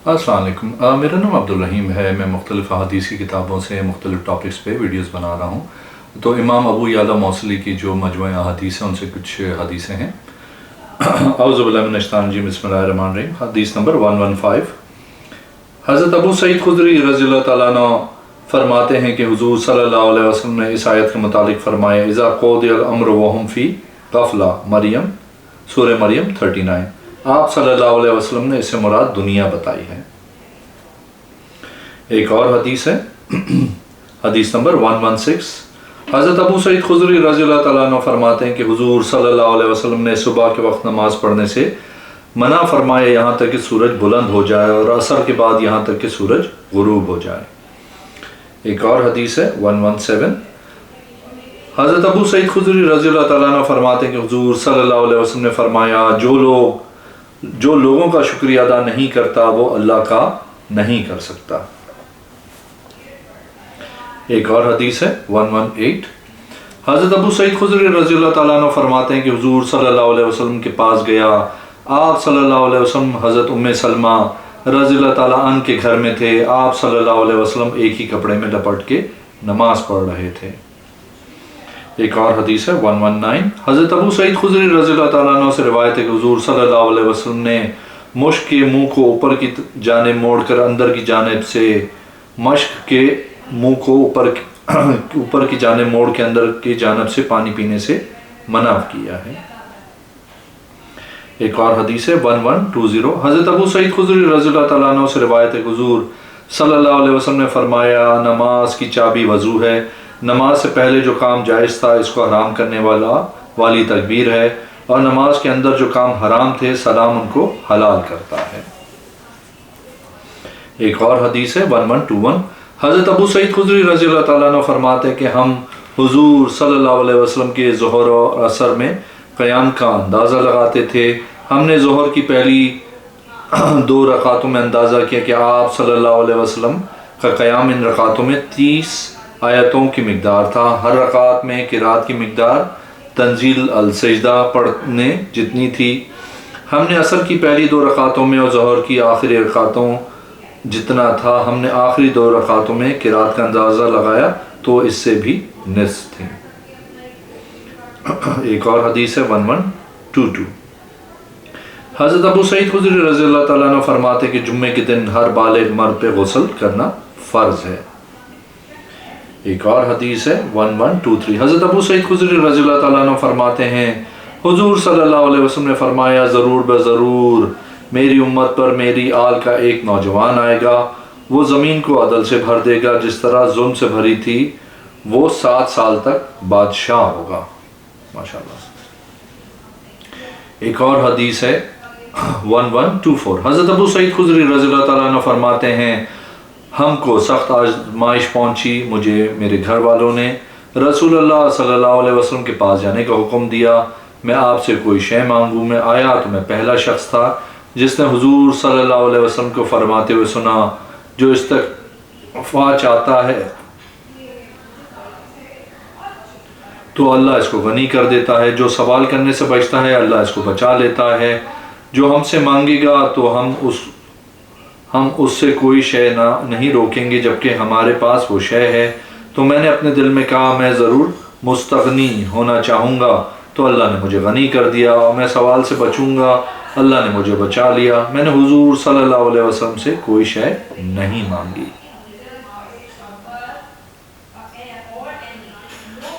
السلام علیکم، میرا نام عبدالرحیم ہے۔ میں مختلف احادیث کی کتابوں سے مختلف ٹاپکس پہ ویڈیوز بنا رہا ہوں۔ تو امام ابو یعلا موصلی کی جو مجموعہ احادیث ہیں ان سے کچھ حدیثیں ہیں۔ اعوذ باللہ من الشیطان الرجیم، بسم اللہ الرحمن الرحیم۔ حدیث نمبر 115۔ حضرت ابو سعید خدری رضی اللہ تعالیٰ عنہ فرماتے ہیں کہ حضور صلی اللہ علیہ وسلم نے اس آیت کے متعلق فرمایا، اذا قضی الامر وهم فی غفلہ، مریم، سورہ مریم 39۔ آپ صلی اللہ علیہ وسلم نے اس سے مراد دنیا بتائی ہے۔ ایک اور حدیث ہے، حدیث نمبر 116۔ حضرت ابو سعید خدری رضی اللہ تعالیٰ عنہ فرماتے ہیں کہ حضور صلی اللہ علیہ وسلم نے صبح کے وقت نماز پڑھنے سے منع فرمایا یہاں تک کہ سورج بلند ہو جائے، اور عصر کے بعد یہاں تک کہ سورج غروب ہو جائے۔ ایک اور حدیث ہے 117۔ حضرت ابو سعید خدری رضی اللہ تعالیٰ عنہ فرماتے ہیں کہ حضور صلی اللہ علیہ وسلم نے فرمایا، جو لوگوں کا شکریہ ادا نہیں کرتا وہ اللہ کا نہیں کر سکتا۔ ایک اور حدیث ہے 118۔ حضرت ابو سعید خدری رضی اللہ تعالیٰ عنہ فرماتے ہیں کہ حضور صلی اللہ علیہ وسلم کے پاس گیا۔ آپ صلی اللہ علیہ وسلم حضرت ام سلمہ رضی اللہ تعالیٰ عنہ کے گھر میں تھے۔ آپ صلی اللہ علیہ وسلم ایک ہی کپڑے میں لپٹ کے نماز پڑھ رہے تھے۔ ایک اور حدیث ہے 119۔ حضرت ابو سعید خدری رضی اللہ تعالیٰ عنہ سے روایت ہے کہ حضور صلی اللہ علیہ وسلم نے مشک کے منہ کو اوپر کی جانب موڑ کر اندر کی جانب سے، مشک کے منہ کو اوپر کی جانب موڑ کے اندر کی جانب سے پانی پینے سے منع کیا ہے۔ ایک اور حدیث ہے 1120۔ حضرت ابو سعید خدری رضی اللہ تعالیٰ عنہ سے روایت ہے کہ حضور صلی اللہ علیہ وسلم نے فرمایا، نماز کی چابی وضو ہے۔ نماز سے پہلے جو کام جائز تھا اس کو حرام کرنے والی تکبیر ہے، اور نماز کے اندر جو کام حرام تھے سلام ان کو حلال کرتا ہے۔ ایک اور حدیث ہے 1121۔ حضرت ابو سعید خدری رضی اللہ تعالیٰ عنہ فرماتے ہیں کہ ہم حضور صلی اللہ علیہ وسلم کے ظہر اور عصر میں قیام کا اندازہ لگاتے تھے۔ ہم نے ظہر کی پہلی 2 رکعتوں میں اندازہ کیا کہ آپ صلی اللہ علیہ وسلم کا قیام ان رکعتوں میں 30 آیتوں کی مقدار تھا۔ ہر رکعت میں قرات کی مقدار تنزیل السجدہ پڑھنے جتنی تھی۔ ہم نے عصر کی پہلی 2 رکعتوں میں اور ظہر کی آخری رکعتوں جتنا تھا، ہم نے آخری 2 رکعتوں میں قرات کا اندازہ لگایا تو اس سے بھی نصف تھی۔ ایک اور حدیث ہے 1122۔ حضرت ابو سعید خدری رضی اللہ تعالیٰ عنہ فرماتے کہ جمعے کے دن ہر بالغ مرد پہ غسل کرنا فرض ہے۔ ایک اور حدیث ہے 1123۔ حضرت ابو سعید خدری رضی اللہ تعالیٰ عنہ فرماتے ہیں حضور صلی اللہ علیہ وسلم نے فرمایا، ضرور بضرور میری امت پر میری آل کا ایک نوجوان آئے گا، وہ زمین کو عدل سے بھر دے گا جس طرح ظلم سے بھری تھی، وہ 7 سال تک بادشاہ ہوگا۔ ماشاءاللہ۔ ایک اور حدیث ہے 1124۔ حضرت ابو سعید خدری رضی اللہ تعالیٰ عنہ فرماتے ہیں ہم کو سخت آزمائش پہنچی، مجھے میرے گھر والوں نے رسول اللہ صلی اللہ علیہ وسلم کے پاس جانے کا حکم دیا۔ میں آپ سے کوئی شے مانگوں، میں آیا تو میں پہلا شخص تھا جس نے حضور صلی اللہ علیہ وسلم کو فرماتے ہوئے سنا، جو استغفار چاہتا ہے تو اللہ اس کو غنی کر دیتا ہے، جو سوال کرنے سے بچتا ہے اللہ اس کو بچا لیتا ہے، جو ہم سے مانگے گا تو ہم اس سے کوئی شے نہیں روکیں گے جبکہ ہمارے پاس وہ شے ہے۔ تو میں نے اپنے دل میں کہا میں ضرور مستغنی ہونا چاہوں گا، تو اللہ نے مجھے غنی کر دیا، اور میں سوال سے بچوں گا، اللہ نے مجھے بچا لیا۔ میں نے حضور صلی اللہ علیہ وسلم سے کوئی شے نہیں مانگی۔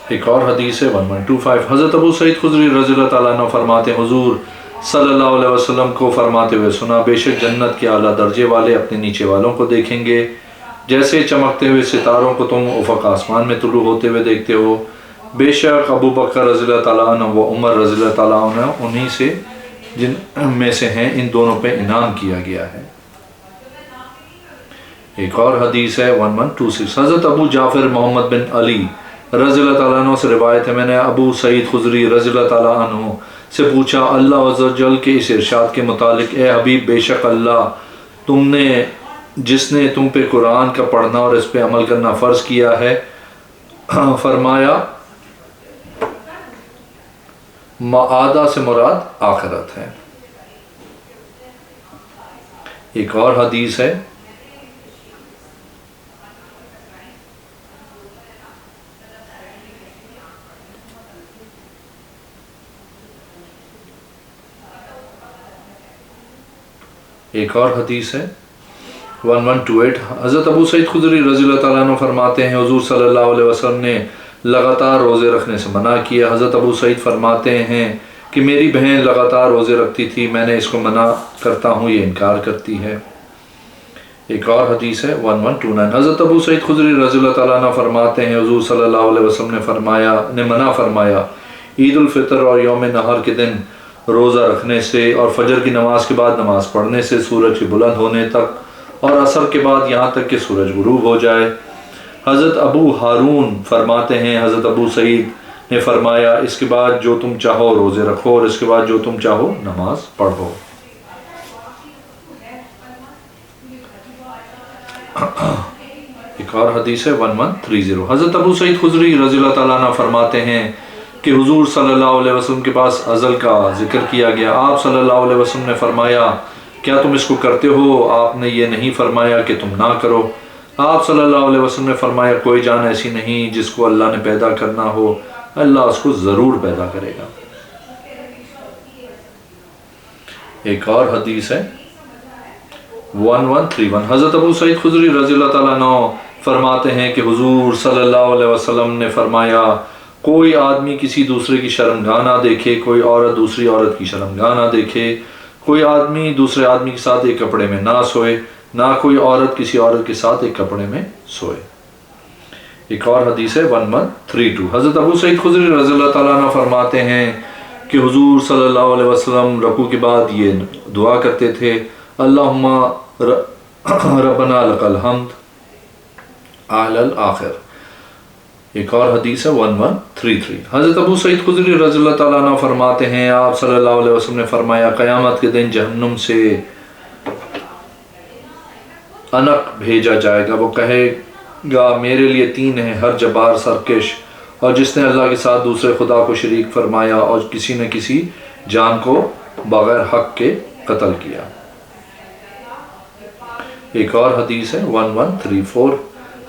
ایک اور حدیث ہے 1125۔ حضرت ابو سعید خدری رضی اللہ تعالیٰ عنہ فرماتے ہیں حضور صلی اللہ علیہ وسلم کو فرماتے ہوئے سنا، بے شک جنت کے اعلیٰ درجے والے اپنے نیچے والوں کو دیکھیں گے جیسے چمکتے ہوئے ستاروں کو تم افق آسمان میں طلوع ہوتے ہوئے دیکھتے ہو۔ بے شک ابو بکر رضی اللہ تعالیٰ عنہ و عمر رضی اللہ تعالیٰ عنہ انہی سے جن میں سے ہیں، ان دونوں پہ انعام کیا گیا ہے۔ ایک اور حدیث ہے 1126۔ حضرت ابو جعفر محمد بن علی رضی اللہ تعالیٰ عنہ سے روایت ہے، میں نے ابو سعید خدری رضی اللہ تعالیٰ عنہ سے پوچھا اللہ عز و جل کے اس ارشاد کے متعلق، اے حبیب بے شک اللہ جس نے تم پہ قرآن کا پڑھنا اور اس پہ عمل کرنا فرض کیا ہے، فرمایا معادہ سے مراد آخرت ہے۔ ایک اور حدیث ہے ایک اور حدیث ہے 1128. حضرت ابو سعید خدری رضی اللہ تعالیٰ عنہ فرماتے ہیں حضور صلی اللہ علیہ وسلم نے لگاتار روزے رکھنے سے منع کیا. حضرت ابو سعید فرماتے ہیں کہ میری بہن لگاتار روزے رکھتی تھی، میں نے اس کو منع کرتا ہوں، یہ انکار کرتی ہے. ایک اور حدیث ہے 1129. حضرت ابو سعید خدری رضی اللہ تعالیٰ عنہ فرماتے ہیں حضور صلی اللہ علیہ وسلم نے منع فرمایا عید الفطر اور یوم نحر کے دن روزہ رکھنے سے، اور فجر کی نماز کے بعد نماز پڑھنے سے سورج کے بلند ہونے تک، اور عصر کے بعد یہاں تک کہ سورج غروب ہو جائے. حضرت ابو ہارون فرماتے ہیں حضرت ابو سعید نے فرمایا اس کے بعد جو تم چاہو روزے رکھو، اور اس کے بعد جو تم چاہو نماز پڑھو. ایک اور حدیث ہے 1130. حضرت ابو سعید خدری رضی اللہ تعالیٰ عنہ فرماتے ہیں کہ حضور صلی اللہ علیہ وسلم کے پاس ازل کا ذکر کیا گیا. آپ صلی اللہ علیہ وسلم نے فرمایا کیا تم اس کو کرتے ہو؟ آپ نے یہ نہیں فرمایا کہ تم نہ کرو. آپ صلی اللہ علیہ وسلم نے فرمایا کوئی جان ایسی نہیں جس کو اللہ نے پیدا کرنا ہو، اللہ اس کو ضرور پیدا کرے گا. ایک اور حدیث ہے 1131. حضرت ابو سعید خدری رضی اللہ تعالیٰ عنہ فرماتے ہیں کہ حضور صلی اللہ علیہ وسلم نے فرمایا کوئی آدمی کسی دوسرے کی شرمگاہ نہ دیکھے، کوئی عورت دوسری عورت کی شرمگاہ نہ دیکھے، کوئی آدمی دوسرے آدمی کے ساتھ ایک کپڑے میں نہ سوئے، نہ کوئی عورت کسی عورت کے ساتھ ایک کپڑے میں سوئے. ایک اور حدیث ہے 1132. حضرت ابو سعید خدری رضی اللہ تعالیٰ عنہ فرماتے ہیں کہ حضور صلی اللہ علیہ وسلم رکوع کے بعد یہ دعا کرتے تھے اللہم ربنا لک الحمد اعلی الاخر. ایک اور حدیث ہے 1133. حضرت ابو سعید خدری رضی اللہ تعالیٰ عنہ فرماتے ہیں آپ صلی اللہ علیہ وسلم نے فرمایا قیامت کے دن جہنم سے انق بھیجا جائے گا، وہ کہے گا میرے لیے 3 ہیں، ہر جبار سرکش اور جس نے اللہ کے ساتھ دوسرے خدا کو شریک فرمایا اور کسی نے کسی جان کو بغیر حق کے قتل کیا. ایک اور حدیث ہے 1134.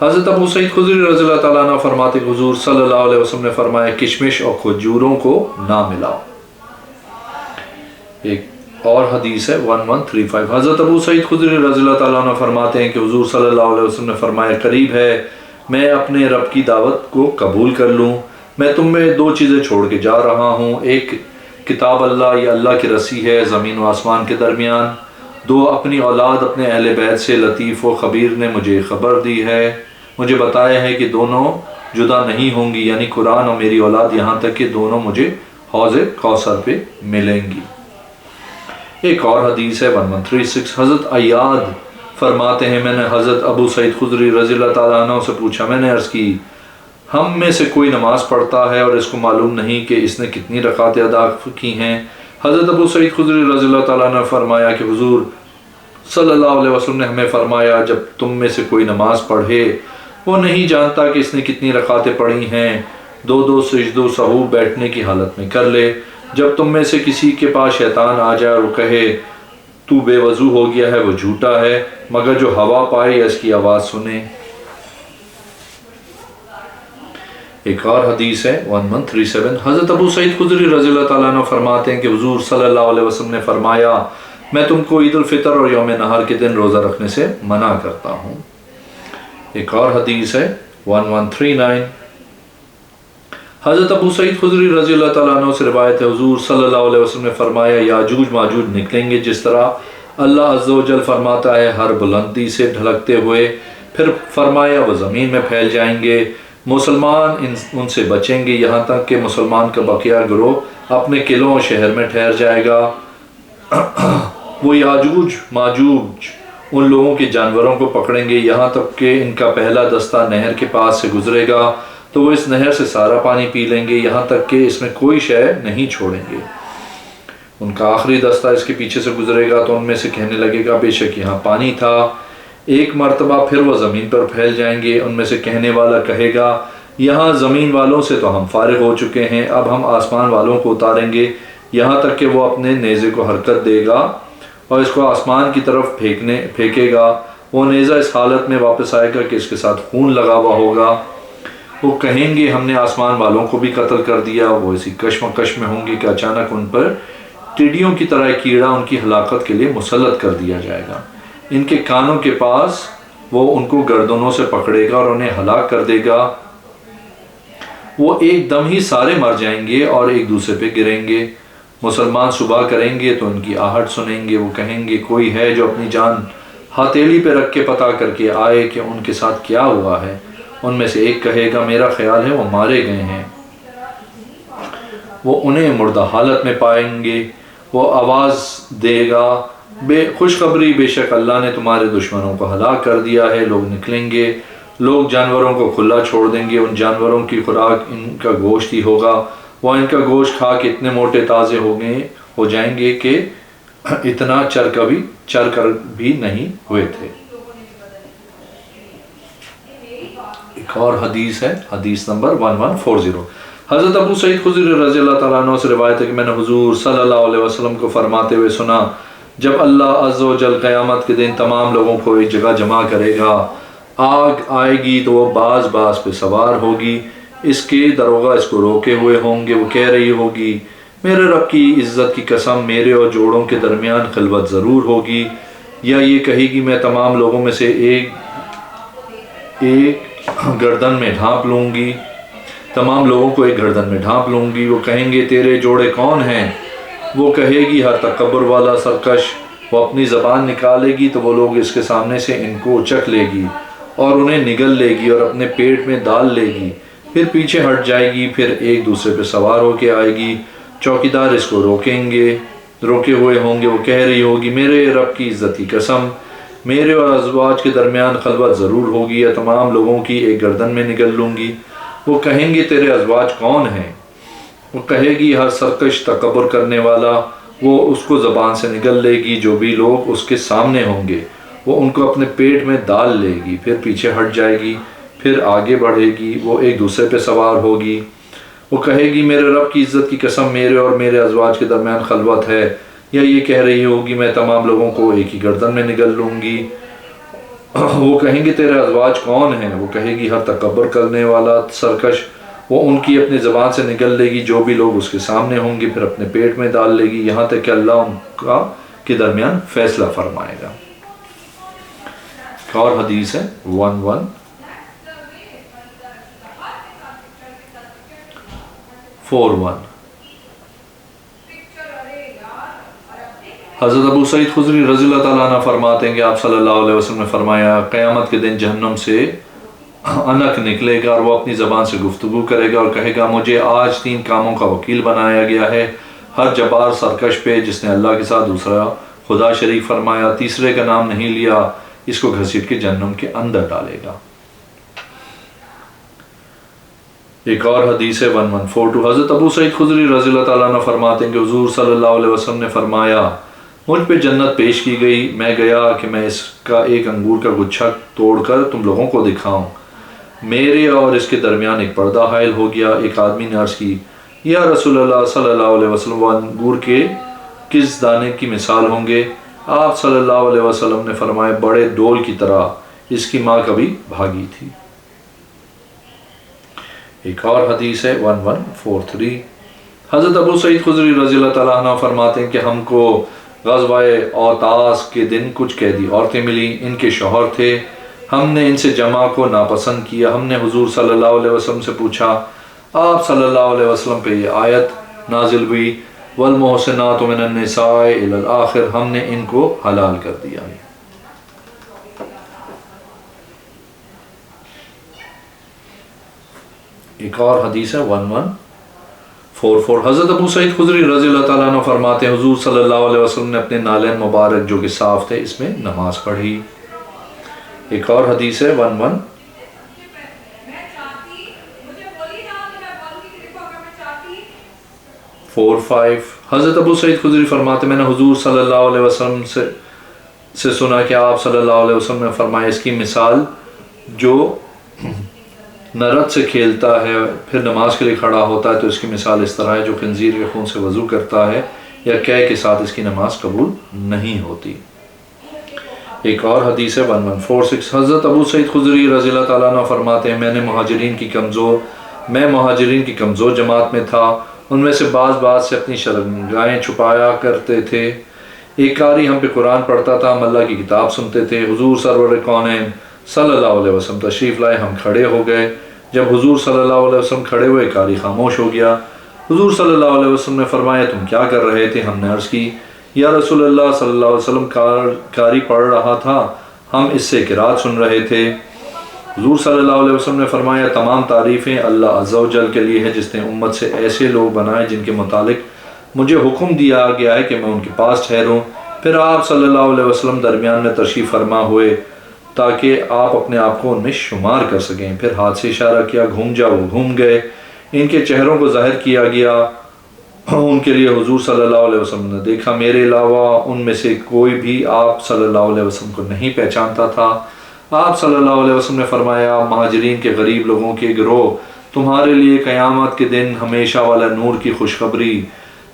حضرت ابو سعید خدری رضی اللہ تعالیٰ عنہ فرماتے کہ حضور صلی اللہ علیہ وسلم نے فرمایا کشمش اور کھجوروں کو نہ ملاؤ. ایک اور حدیث ہے 1135. حضرت ابو سعید خدری رضی اللہ تعالیٰ عنہ فرماتے ہیں کہ حضور صلی اللہ علیہ وسلم نے فرمایا قریب ہے میں اپنے رب کی دعوت کو قبول کر لوں. میں تم میں 2 چیزیں چھوڑ کے جا رہا ہوں، ایک کتاب اللہ یا اللہ کی رسی ہے زمین و آسمان کے درمیان، 2 اپنی اولاد اپنے اہل بیت سے لطیف و خبیر نے مجھے خبر دی ہے، مجھے بتایا ہے کہ دونوں جدا نہیں ہوں گی، یعنی قرآن اور میری اولاد، یہاں تک کہ دونوں مجھے حوض کوثر پہ ملیں گی. ایک اور حدیث ہے 1136. حضرت ایاد فرماتے ہیں میں نے حضرت ابو سعید خدری رضی اللہ تعالیٰ عنہ سے پوچھا، میں نے عرض کی ہم میں سے کوئی نماز پڑھتا ہے اور اس کو معلوم نہیں کہ اس نے کتنی رکعتیں ادا کی ہیں؟ حضرت ابو سعید خدری رضی اللہ تعالیٰ عنہ نے فرمایا کہ حضور صلی اللہ علیہ وسلم نے ہمیں فرمایا جب تم میں سے کوئی نماز پڑھے وہ نہیں جانتا کہ اس نے کتنی رکعتیں پڑھی ہیں، 2 سجدوں سہو بیٹھنے کی حالت میں کر لے. جب تم میں سے کسی کے پاس شیطان آ جائے اور وہ کہے تو بے وضو ہو گیا ہے، وہ جھوٹا ہے مگر جو ہوا پائے یا اس کی آواز سنے. ایک اور حدیث ہے 1137. حضرت ابو سعید خدری رضی اللہ تعالیٰ عنہ فرماتے ہیں کہ حضور صلی اللہ علیہ وسلم نے فرمایا میں تم کو عید الفطر اور یوم نحر کے دن روزہ رکھنے سے منع کرتا ہوں. ایک اور حدیث ہے 1139. حضرت ابو سعید خدری رضی اللہ تعالیٰ عنہ سے روایت ہے حضور صلی اللہ علیہ وسلم نے فرمایا یاجوج ماجوج نکلیں گے جس طرح اللہ عز و جل فرماتا ہے ہر بلندی سے ڈھلکتے ہوئے، پھر فرمایا وہ زمین میں پھیل جائیں گے، مسلمان ان سے بچیں گے یہاں تک کہ مسلمان کا بقیہ گروہ اپنے قلعوں اور شہر میں ٹھہر جائے گا. وہ یاجوج ماجوج ان لوگوں کے جانوروں کو پکڑیں گے یہاں تک کہ ان کا پہلا دستہ نہر کے پاس سے گزرے گا تو وہ اس نہر سے سارا پانی پی لیں گے یہاں تک کہ اس میں کوئی شے نہیں چھوڑیں گے. ان کا آخری دستہ اس کے پیچھے سے گزرے گا تو ان میں سے کہنے لگے گا بے شک یہاں پانی تھا. ایک مرتبہ پھر وہ زمین پر پھیل جائیں گے، ان میں سے کہنے والا کہے گا یہاں زمین والوں سے تو ہم فارغ ہو چکے ہیں، اب ہم آسمان والوں کو اتاریں گے، یہاں تک کہ وہ اپنے نیزے کو حرکت دے گا اور اس کو آسمان کی طرف پھینکے گا، وہ نیزہ اس حالت میں واپس آئے گا کہ اس کے ساتھ خون لگا ہوا ہوگا۔ وہ کہیں گے ہم نے آسمان والوں کو بھی قتل کر دیا۔ وہ اسی کشمکش میں ہوں گے کہ اچانک ان پر ٹڈیوں کی طرح کیڑا ان کی ہلاکت کے لیے مسلط کر دیا جائے گا۔ ان کے کانوں کے پاس وہ ان کو گردنوں سے پکڑے گا اور انہیں ہلاک کر دے گا۔ وہ ایک دم ہی سارے مر جائیں گے اور ایک دوسرے پہ گریں گے۔ مسلمان صبح کریں گے تو ان کی آہٹ سنیں گے، وہ کہیں گے کوئی ہے جو اپنی جان ہتھیلی پہ رکھ کے پتہ کر کے آئے کہ ان کے ساتھ کیا ہوا ہے۔ ان میں سے ایک کہے گا میرا خیال ہے وہ مارے گئے ہیں۔ وہ انہیں مردہ حالت میں پائیں گے۔ وہ آواز دے گا خوشخبری، بے شک اللہ نے تمہارے دشمنوں کو ہلاک کر دیا ہے۔ لوگ نکلیں گے، لوگ جانوروں کو کھلا چھوڑ دیں گے، ان جانوروں کی خوراک ان کا گوشت ہی ہوگا۔ وہ ان کا گوشت کھا کے اتنے موٹے تازے ہو جائیں گے کہ اتنا چر کر بھی نہیں ہوئے تھے۔ ایک اور حدیث ہے، حدیث نمبر 1140۔ حضرت ابو سعید خدری رضی اللہ تعالیٰ عنہ سے روایت ہے کہ میں نے حضور صلی اللہ علیہ وسلم کو فرماتے ہوئے سنا، جب اللہ عز و جل قیامت کے دن تمام لوگوں کو ایک جگہ جمع کرے گا، آگ آئے گی تو وہ باز پہ سوار ہوگی، اس کے دروغہ اس کو روکے ہوئے ہوں گے۔ وہ کہہ رہی ہوگی میرے رب کی عزت کی قسم میرے اور جوڑوں کے درمیان خلوت ضرور ہوگی، یا یہ کہے گی میں تمام لوگوں میں سے ایک گردن میں ڈھانپ لوں گی، تمام لوگوں کو ایک گردن میں ڈھانپ لوں گی۔ وہ کہیں گے تیرے جوڑے کون ہیں؟ وہ کہے گی ہر تکبر والا سرکش۔ وہ اپنی زبان نکالے گی تو وہ لوگ اس کے سامنے سے ان کو اچک لے گی اور انہیں نگل لے گی اور اپنے پیٹ میں ڈال لے گی، پھر پیچھے ہٹ جائے گی، پھر ایک دوسرے پہ سوار ہو کے آئے گی۔ چوکیدار اس کو روکے ہوئے ہوں گے۔ وہ کہہ رہی ہوگی میرے رب کی عزت کی قسم میرے اور ازواج کے درمیان خلوت ضرور ہوگی، یا تمام لوگوں کی ایک گردن میں نگل لوں گی۔ وہ کہیں گے تیرے ازواج کون ہیں؟ وہ کہے گی ہر سرکش تکبر کرنے والا۔ وہ اس کو زبان سے نگل لے گی، جو بھی لوگ اس کے سامنے ہوں گے وہ ان کو اپنے پیٹ میں ڈال لے گی، پھر پیچھے ہٹ جائے گی، پھر آگے بڑھے گی، وہ ایک دوسرے پہ سوار ہوگی۔ وہ کہے گی میرے رب کی عزت کی قسم میرے اور میرے ازواج کے درمیان خلوت ہے، یا یہ کہہ رہی ہوگی میں تمام لوگوں کو ایک ہی گردن میں نگل لوں گی۔ وہ کہیں گے تیرے ازواج کون ہیں؟ وہ کہے گی ہر تکبر کرنے والا سرکش۔ وہ ان کی اپنی زبان سے نگل لے گی، جو بھی لوگ اس کے سامنے ہوں گے، پھر اپنے پیٹ میں ڈال لے گی، یہاں تک کہ اللہ ان کے درمیان فیصلہ فرمائے گا۔ اور حدیث ہے 1141۔ حضرت ابو سعید خدری رضی اللہ تعالیٰ عنہ فرماتے ہیں کہ آپ صلی اللہ علیہ وسلم نے فرمایا قیامت کے دن جہنم سے انک نکلے گا اور وہ اپنی زبان سے گفتگو کرے گا اور کہے گا مجھے آج 3 کاموں کا وکیل بنایا گیا ہے، ہر جبار سرکش پہ جس نے اللہ کے ساتھ دوسرا خدا شریک فرمایا، تیسرے کا نام نہیں لیا، اس کو گھسیٹ کے جہنم کے اندر ڈالے گا۔ ایک اور حدیث ہے 1142۔ حضرت ابو سعید خدری رضی اللہ تعالیٰ عنہ فرماتے ہیں کہ حضور صلی اللہ علیہ وسلم نے فرمایا مجھ پہ جنت پیش کی گئی، میں گیا کہ میں اس کا ایک انگور کا گچھا توڑ کر تم لوگوں کو دکھاؤں، میرے اور اس کے درمیان ایک پردہ حائل ہو گیا۔ ایک آدمی نے عرض کی یا رسول اللہ صلی اللہ علیہ وسلم وہ انگور کے کس دانے کی مثال ہوں گے؟ آپ صلی اللہ علیہ وسلم نے فرمایا بڑے ڈول کی طرح، اس کی ماں کبھی بھاگی تھی۔ ایک اور حدیث ہے 1143۔ حضرت ابو سعید خدری رضی اللہ تعالیٰ عنہ فرماتے ہیں کہ ہم کو غزوہ اوطاس کے دن کچھ قیدی عورتیں ملی، ان کے شوہر تھے، ہم نے ان سے جمع کو ناپسند کیا۔ ہم نے حضور صلی اللہ علیہ وسلم سے پوچھا، آپ صلی اللہ علیہ وسلم پہ یہ آیت نازل ہوئی والمحسنات من النساء الی الآخر، ہم نے ان کو حلال کر دیا ہے۔ ایک اور حدیث ہے 1144۔ حضرت ابو سعید خدری رضی اللہ تعالیٰ عنہ فرماتے ہیں حضور صلی اللہ علیہ وسلم نے اپنے نالین مبارک جو کہ صاف تھے اس میں نماز پڑھی۔ ایک اور حدیث ہے 1145۔ حضرت ابو سعید خدری فرماتے میں نے حضور صلی اللہ علیہ وسلم سے سنا کہ آپ صلی اللہ علیہ وسلم نے فرمایا اس کی مثال جو نرد سے کھیلتا ہے پھر نماز کے لیے کھڑا ہوتا ہے تو اس کی مثال اس طرح ہے جو خنزیر کے خون سے وضو کرتا ہے یا قے کے ساتھ اس کی نماز قبول نہیں ہوتی۔ ایک اور حدیث ہے 1146، حضرت ابو سعید خدری رضی اللہ تعالیٰ عنہ فرماتے ہیں میں مہاجرین کی کمزور جماعت میں تھا، ان میں سے بعض سے اپنی شرمگاہیں چھپایا کرتے تھے۔ ایک قاری ہم پہ قرآن پڑھتا تھا، ہم اللہ کی کتاب سنتے تھے۔ حضور سرور کونین صلی اللہ علیہ وسلم تشریف لائے، ہم کھڑے ہو گئے۔ جب حضور صلی اللہ علیہ وسلم کھڑے ہوئے قاری خاموش ہو گیا۔ حضور صلی اللہ علیہ وسلم نے فرمایا تم کیا کر رہے تھے؟ ہم نے عرض کی یا رسول اللہ صلی اللہ علیہ وسلم قاری پڑھ رہا تھا، ہم اس سے قرات سن رہے تھے۔ حضور صلی اللہ علیہ وسلم نے فرمایا تمام تعریفیں اللہ عز و جل کے لیے ہے جس نے امت سے ایسے لوگ بنائے جن کے متعلق مجھے حکم دیا گیا ہے کہ میں ان کے پاس ٹھہروں۔ پھر آپ صلی اللہ علیہ وسلم درمیان میں تشریف فرما ہوئے تاکہ آپ اپنے آپ کو ان میں شمار کر سکیں۔ پھر ہاتھ سے اشارہ کیا گھوم جاؤ، وہ گھوم گئے۔ ان کے چہروں کو ظاہر کیا گیا، ان کے لیے حضور صلی اللہ علیہ وسلم نے دیکھا، میرے علاوہ ان میں سے کوئی بھی آپ صلی اللہ علیہ وسلم کو نہیں پہچانتا تھا۔ آپ صلی اللہ علیہ وسلم نے فرمایا مہاجرین کے غریب لوگوں کے گروہ، تمہارے لیے قیامت کے دن ہمیشہ والا نور کی خوشخبری،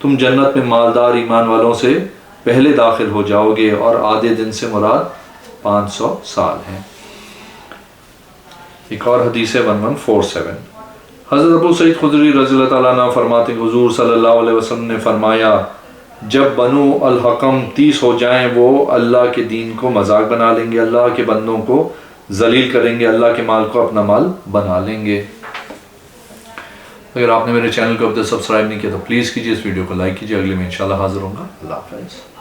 تم جنت میں مالدار ایمان والوں سے پہلے داخل ہو جاؤ گے، اور آدھے دن سے مراد 500 سال ہیں۔ ایک اور حدیث ہے 1147، حضرت ابو سعید خدری رضی اللہ تعالیٰ عنہ فرماتے ہیں حضور صلی اللہ علیہ وسلم نے فرمایا جب بنو الحکم 30 ہو جائیں وہ اللہ کے دین کو مذاق بنا لیں گے، اللہ کے بندوں کو ذلیل کریں گے، اللہ کے مال کو اپنا مال بنا لیں گے۔ اگر آپ نے میرے چینل کو اب تک سبسکرائب نہیں کیا تو پلیز کیجیے، اس ویڈیو کو لائک کیجیے۔ اگلے میں انشاءاللہ حاضر ہوں گا۔ اللہ حافظ۔